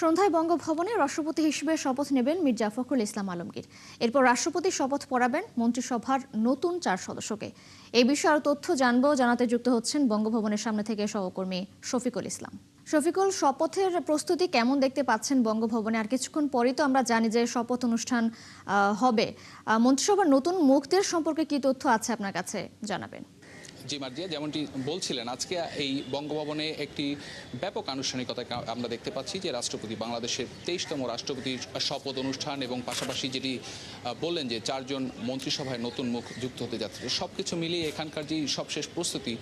সন্ধ্যায় বঙ্গভবনে রাষ্ট্রপতি হিসেবে শপথ নেবেন মির্জা ফখরুল ইসলাম আলমগীর। এরপর রাষ্ট্রপতি শপথ পড়াবেন মন্ত্রিসভার নতুন 4 সদস্যকে। এই বিষয়ে আরো তথ্য জানাতে যুক্ত হচ্ছেন বঙ্গভবনের সামনে থেকে সহকর্মী শফিকুল ইসলাম। শফিকুল, শপথের প্রস্তুতি কেমন দেখতে পাচ্ছেন বঙ্গভবনে? আর কিছুক্ষণ পরেই তো আমরা জানি যে শপথ অনুষ্ঠান হবে। মন্ত্রিসভার নতুন মুখদের সম্পর্কে কি তথ্য আছে আপনার কাছে জানাবেন। জি মার্জিয়া, যেমনটি বলছিলেন, আজকে এই বঙ্গভবনে একটি ব্যাপক আনুষ্ঠানিকতা আমরা দেখতে পাচ্ছি যে রাষ্ট্রপতি বাংলাদেশের 23তম রাষ্ট্রপতির শপথ অনুষ্ঠান এবং পাশাপাশি যেটি বললেন যে 4 জন মন্ত্রিসভায় নতুন মুখ যুক্ত হতে যাচ্ছে। সব কিছু মিলিয়ে এখানকার যে সবশেষ প্রস্তুতি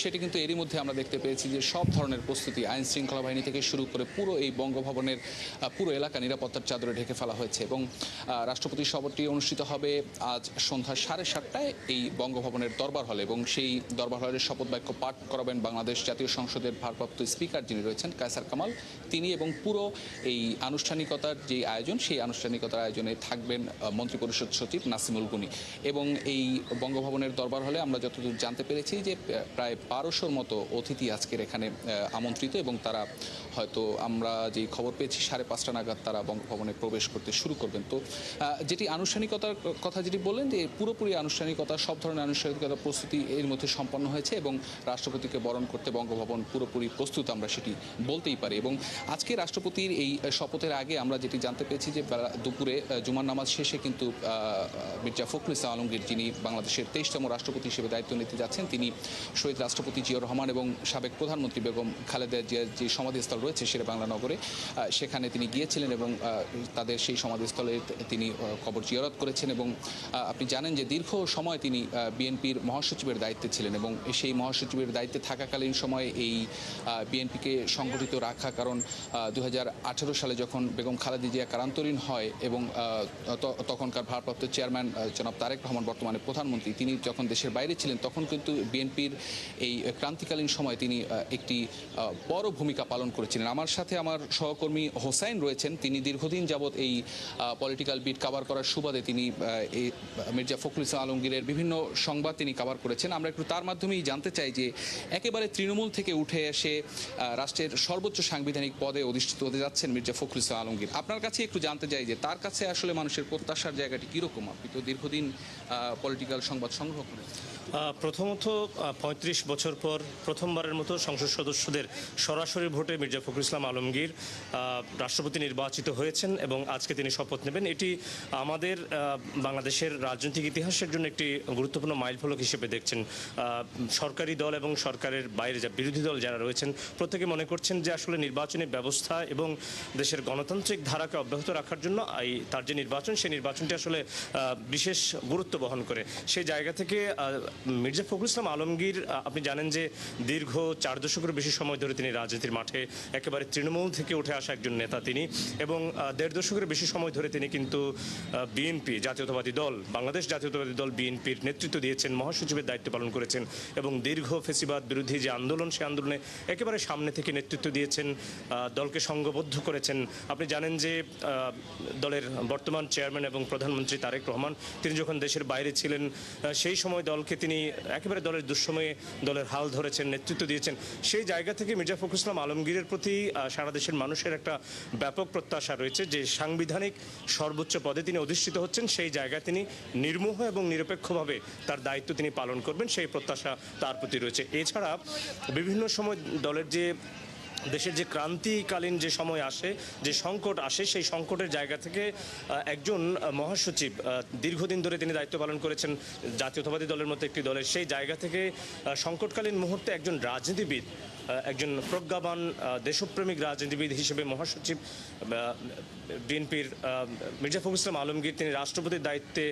সেটি কিন্তু এরই মধ্যে আমরা দেখতে পেয়েছি যে সব ধরনের প্রস্তুতি আইন শৃঙ্খলা বাহিনী থেকে শুরু করে পুরো এই বঙ্গভবনের পুরো এলাকা নিরাপত্তার চাদরে ঢেকে ফেলা হয়েছে। এবং রাষ্ট্রপতির শপথটি অনুষ্ঠিত হবে আজ সন্ধ্যা 7:30টায় এই বঙ্গভবনের দরবার হলে, এবং সেই দরবার হলের শপথ বাক্য পাঠ করাবেন বাংলাদেশ জাতীয় সংসদের ভারপ্রাপ্ত স্পিকার যিনি রয়েছেন কায়সার কামাল, তিনি। এবং পুরো এই আনুষ্ঠানিকতার যে আয়োজন, সেই আনুষ্ঠানিকতার আয়োজনে থাকবেন মন্ত্রিপরিষদ সচিব নাসিমুল গুনি। এবং এই বঙ্গভবনের দরবার হলে আমরা যতদূর জানতে পেরেছি যে প্রায় 1200-র মতো অতিথি আজকের এখানে আমন্ত্রিত, এবং তারা হয়তো আমরা যে খবর পেয়েছি 5:30 নাগাদ তারা বঙ্গভবনে প্রবেশ করতে শুরু করবেন। তো যেটি আনুষ্ঠানিকতার কথা যেটি বললেন যে পুরোপুরি আনুষ্ঠানিকতা, সব ধরনের আনুষ্ঠানিকতা প্রস্তুতি এর মধ্যে সম্পন্ন হয়েছে, এবং রাষ্ট্রপতিকে বরণ করতে বঙ্গভবন পুরোপুরি প্রস্তুত আমরা সেটি বলতেই পারি। এবং আজকে রাষ্ট্রপতির এই শপথের আগে আমরা যেটি জানতে পেরেছি যে দুপুরে জুমার নামাজ শেষে কিন্তু মির্জা ফখরুল ইসলাম আলমগীর, যিনি বাংলাদেশের 23তম রাষ্ট্রপতি হিসেবে দায়িত্ব নিতে যাচ্ছেন, তিনি শহীদ রাষ্ট্রপতি জিয়াউর রহমান এবং সাবেক প্রধানমন্ত্রী বেগম খালেদা জিয়ার যে সমাধিস্থল রয়েছে শেরেবাংলা নগরে, সেখানে তিনি গিয়েছিলেন এবং তাদের সেই সমাধিস্থলে তিনি কবর জিয়ারত করেছেন। এবং আপনি জানেন যে দীর্ঘ সময় তিনি বিএনপির মহাসচিবের দায়িত্বে ছিলেন, এবং সেই মহাসচিবের দায়িত্বে থাকাকালীন সময়ে এই বিএনপিকে সংগঠিত রাখা, কারণ 2018 সালে যখন বেগম খালেদা জিয়া কারান্তরীণ হয় এবং তখনকার ভারপ্রাপ্ত চেয়ারম্যান জনাব তারেক রহমান, বর্তমানে প্রধানমন্ত্রী, তিনি যখন দেশের বাইরে ছিলেন, তখন কিন্তু বিএনপির এই ক্রান্তিকালীন সময় তিনি একটি বড় ভূমিকা পালন করেছিলেন। আমার সাথে আমার সহকর্মী হোসাইন রয়েছেন, তিনি দীর্ঘদিন যাবৎ এই পলিটিক্যাল বিট কভার করার সুবাদে তিনি এই মির্জা ফখরুল ইসলাম আলমগীরের বিভিন্ন সংবাদ তিনি কভার করেছেন। আমরা একটু তার মাধ্যমেই জানতে চাই যে একেবারে তৃণমূল থেকে উঠে এসে রাষ্ট্রের সর্বোচ্চ সাংবিধানিক পদে অধিষ্ঠিত হতে যাচ্ছেন মির্জা ফখরুল ইসলাম আলমগীর। আপনার কাছে একটু জানতে চাই যে তার কাছে আসলে মানুষের প্রত্যাশার জায়গাটি কীরকম? আপনি তো দীর্ঘদিন পলিটিক্যাল সংবাদ সংগ্রহ করেন। প্রথমত 35 বছর পর প্রথমবারের মতো সংসদ সদস্যদের সরাসরি ভোটে মির্জা ফখরুল ইসলাম আলমগীর রাষ্ট্রপতি নির্বাচিত হয়েছেন এবং আজকে তিনি শপথ নেবেন। এটি আমাদের বাংলাদেশের রাজনৈতিক ইতিহাসের জন্য একটি গুরুত্বপূর্ণ মাইলফলক হিসেবে দেখছেন। সরকারি দল এবং সরকারের বাইরে যা বিরোধী দল যারা রয়েছেন, প্রত্যেকে মনে করছেন যে আসলে নির্বাচনী ব্যবস্থা এবং দেশের গণতান্ত্রিক ধারাকে অব্যাহত রাখার জন্য তার যে নির্বাচন, সেই নির্বাচনটি আসলে বিশেষ গুরুত্ব বহন করে। সেই জায়গা থেকে মির্জা ফখরুল ইসলাম আলমগীর, আপনি জানেন যে দীর্ঘ 4 দশকেরও বেশি সময় ধরে তিনি রাজনীতির মাঠে একেবারে তৃণমূল থেকে উঠে আসা একজন নেতা তিনি, এবং 1.5 দশকের বেশি সময় ধরে তিনি কিন্তু বিএনপি জাতীয়তাবাদী দল, বাংলাদেশ জাতীয়তাবাদী দল বিএনপির নেতৃত্ব দিয়েছেন, মহাসচিবের দায়িত্ব পালন করেছেন, এবং দীর্ঘ ফেসিবাদ বিরোধী যে আন্দোলন, সেই আন্দোলনে একেবারে সামনে থেকে নেতৃত্ব দিয়েছেন, দলকে সংঘবদ্ধ করেছেন। আপনি জানেন যে দলের বর্তমান চেয়ারম্যান এবং প্রধানমন্ত্রী তারেক রহমান, তিনি যখন দেশের বাইরে ছিলেন, সেই সময় দলকে তিনি একেবারে দলের দুঃসময়ে দলের হাল ধরেছেন, নেতৃত্ব দিয়েছেন। সেই জায়গা থেকে মির্জা ফখরুল ইসলাম আলমগীরের প্রতি সারা দেশের মানুষের একটা ব্যাপক প্রত্যাশা রয়েছে যে সাংবিধানিক সর্বোচ্চ পদে তিনি অধিষ্ঠিত হচ্ছেন, সেই জায়গায় তিনি নির্মোহ এবং নিরপেক্ষভাবে তার দায়িত্ব তিনি পালন করবেন, সেই প্রত্যাশা তার প্রতি রয়েছে। এছাড়া বিভিন্ন সময় দলের যে দেশের যে ক্রান্তিকালীন যে সময় আসে, যে সংকট আসে, সেই সংকটের জায়গা থেকে একজন মহাসচিব, দীর্ঘদিন ধরে তিনি দায়িত্ব পালন করেছেন জাতীয়তাবাদী দলের মতো একটি দলের, সেই জায়গা থেকে সংকটকালীন মুহূর্তে একজন রাজনীতিবিদ, একজন প্রজ্ঞাবান দেশপ্রেমিক রাজনীতিবিদ হিসেবে মহাসচিব বিএনপির মির্জা ফখরুল ইসলাম আলমগীর, তিনি রাষ্ট্রপতির দায়িত্বে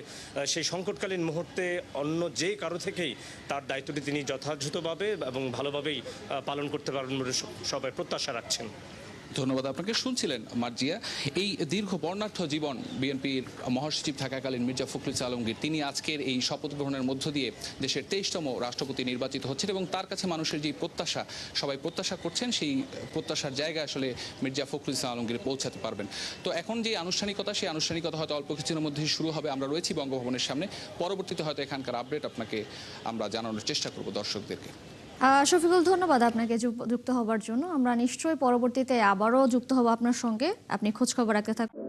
সেই সংকটকালীন মুহূর্তে অন্য যে কারো থেকেই তার দায়িত্বটি তিনি যথাযথভাবে এবং ভালোভাবেই পালন করতে পারবেন বলে সবাই প্রত্যাশা রাখছেন। ধন্যবাদ আপনাকে। শুনছিলেন মার্জিয়া, এই দীর্ঘ বর্ণাঢ্য জীবন বিএনপির মহাসচিব থাকাকালীন মির্জা ফখরুল ইসলাম আলমগীর, তিনি আজকের এই শপথ গ্রহণের মধ্য দিয়ে দেশের 23তম রাষ্ট্রপতি নির্বাচিত হচ্ছেন, এবং তার কাছে মানুষের যে প্রত্যাশা, সবাই প্রত্যাশা করছেন, সেই প্রত্যাশার জায়গায় আসলে মির্জা ফখরুল ইসলাম আলমগীর পৌঁছাতে পারবেন। তো এখন যে আনুষ্ঠানিকতা, সেই আনুষ্ঠানিকতা হয়তো অল্প কিছুদিনের মধ্যেই শুরু হবে। আমরা রয়েছি বঙ্গভবনের সামনে, পরবর্তীতে হয়তো এখানকার আপডেট আপনাকে আমরা জানানোর চেষ্টা করব দর্শকদেরকে। শফিকুল, ধন্যবাদ আপনাকে যুক্ত হবার জন্য। আমরা নিশ্চয়ই পরবর্তীতে আবারও যুক্ত হব আপনার সঙ্গে। আপনি খোঁজ খবর রাখতে থাকুন।